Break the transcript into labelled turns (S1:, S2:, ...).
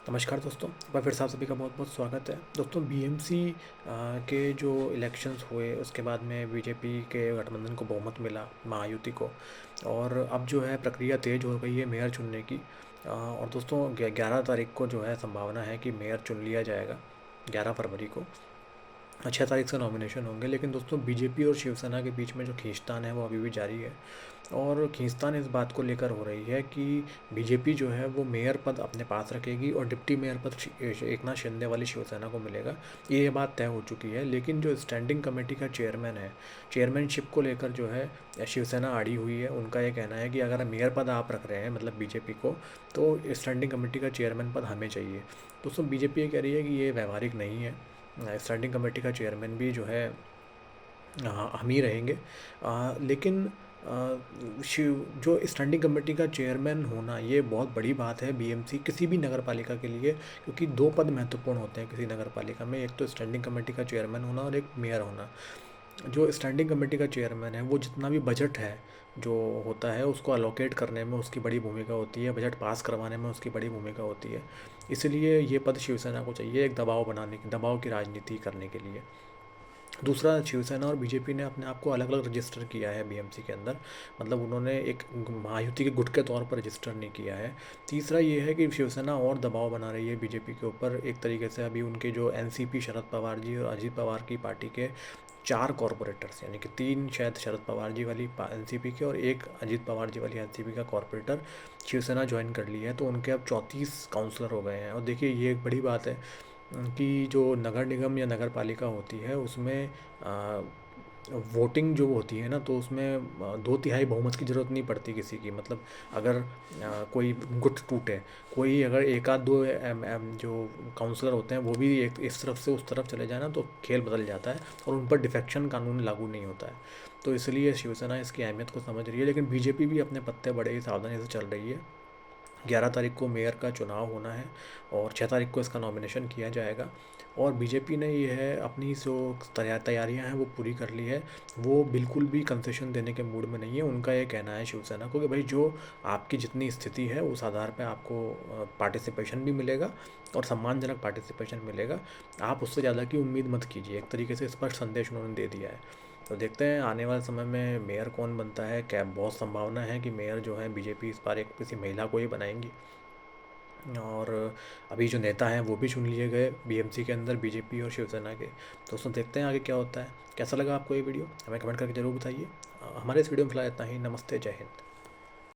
S1: नमस्कार दोस्तों, एक बार फिर से आप सभी का बहुत बहुत स्वागत है। दोस्तों बीएमसी के जो इलेक्शंस हुए उसके बाद में बीजेपी के गठबंधन को बहुमत मिला, महायुति को। और अब जो है प्रक्रिया तेज़ हो गई है मेयर चुनने की। और दोस्तों 11 तारीख को जो है संभावना है कि मेयर चुन लिया जाएगा, 11 फरवरी को। 6 तारीख से नॉमिनेशन होंगे। लेकिन दोस्तों बीजेपी और शिवसेना के बीच में जो खींचतान है वो अभी भी जारी है। और खींचतान इस बात को लेकर हो रही है कि बीजेपी जो है वो मेयर पद अपने पास रखेगी और डिप्टी मेयर पद एकनाथ शिंदे वाली शिवसेना को मिलेगा। ये बात तय हो चुकी है। लेकिन जो स्टैंडिंग कमेटी का चेयरमैन है, चेयरमैनशिप को लेकर जो है शिवसेना अड़ी हुई है। उनका ये कहना है कि अगर मेयर पद आप रख रहे हैं मतलब बीजेपी को, तो स्टैंडिंग कमेटी का चेयरमैन पद हमें चाहिए। दोस्तों बीजेपी ये कह रही है कि ये व्यवहारिक नहीं है, स्टैंडिंग कमेटी का चेयरमैन भी जो है हम ही रहेंगे। लेकिन शिव जो स्टैंडिंग कमेटी का चेयरमैन होना ये बहुत बड़ी बात है बीएमसी किसी भी नगर पालिका के लिए, क्योंकि दो पद महत्वपूर्ण होते हैं किसी नगर पालिका में। एक तो स्टैंडिंग कमेटी का चेयरमैन होना और एक मेयर होना। जो स्टैंडिंग कमेटी का चेयरमैन है वो जितना भी बजट है जो होता है उसको अलोकेट करने में उसकी बड़ी भूमिका होती है, बजट पास करवाने में उसकी बड़ी भूमिका होती है। इसलिए ये पद शिवसेना को चाहिए, एक दबाव बनाने की, दबाव की राजनीति करने के लिए। दूसरा, शिवसेना और बीजेपी ने अपने आप को अलग अलग रजिस्टर किया है बीएमसी के अंदर, मतलब उन्होंने एक महायुति के गुट के तौर पर रजिस्टर नहीं किया है। तीसरा ये है कि शिवसेना और दबाव बना रही है बीजेपी के ऊपर। एक तरीके से अभी उनके जो एनसीपी शरद पवार जी और अजीत पवार की पार्टी के 4 कॉरपोरेटर्स, यानी कि 3 शायद शरद पवार जी वाली एनसीपी के और एक अजीत पवार जी वाली एनसीपी का कॉरपोरेटर शिवसेना ज्वाइन कर लिया है। तो उनके अब 34 काउंसलर हो गए हैं। और देखिए ये एक बड़ी बात है कि जो नगर निगम या नगर पालिका होती है उसमें वोटिंग जो होती है ना, तो उसमें 2/3 बहुमत की ज़रूरत नहीं पड़ती किसी की। मतलब अगर कोई गुट टूटे, कोई अगर एक आध दो जो काउंसलर होते हैं वो भी एक इस तरफ से उस तरफ चले जाए ना, तो खेल बदल जाता है और उन पर डिफेक्शन कानून लागू नहीं होता है। तो इसलिए शिवसेना इसकी अहमियत को समझ रही है। लेकिन बीजेपी भी अपने पत्ते बड़े ही सावधानी से चल रही है। 11 तारीख को मेयर का चुनाव होना है और 6 तारीख को इसका नॉमिनेशन किया जाएगा। और बीजेपी ने ये है अपनी जो तैयारियां हैं वो पूरी कर ली है। वो बिल्कुल भी कंसेशन देने के मूड में नहीं है। उनका ये कहना है शिवसेना को कि भाई जो आपकी जितनी स्थिति है उस आधार पे आपको पार्टिसिपेशन भी मिलेगा और सम्मानजनक पार्टिसिपेशन मिलेगा। आप उससे ज़्यादा की उम्मीद मत कीजिए। एक तरीके से स्पष्ट संदेश उन्होंने दे दिया है। तो देखते हैं आने वाले समय में मेयर कौन बनता है। क्या बहुत संभावना है कि मेयर जो है बीजेपी इस बार एक किसी महिला को ही बनाएंगी। और अभी जो नेता हैं वो भी चुन लिए गए बीएमसी के अंदर, बीजेपी और शिवसेना के। दोस्तों देखते हैं आगे क्या होता है। कैसा लगा आपको ये वीडियो, हमें कमेंट करके ज़रूर बताइए। हमारे इस वीडियो में फिलहाल इतना ही। नमस्ते, जय हिंद।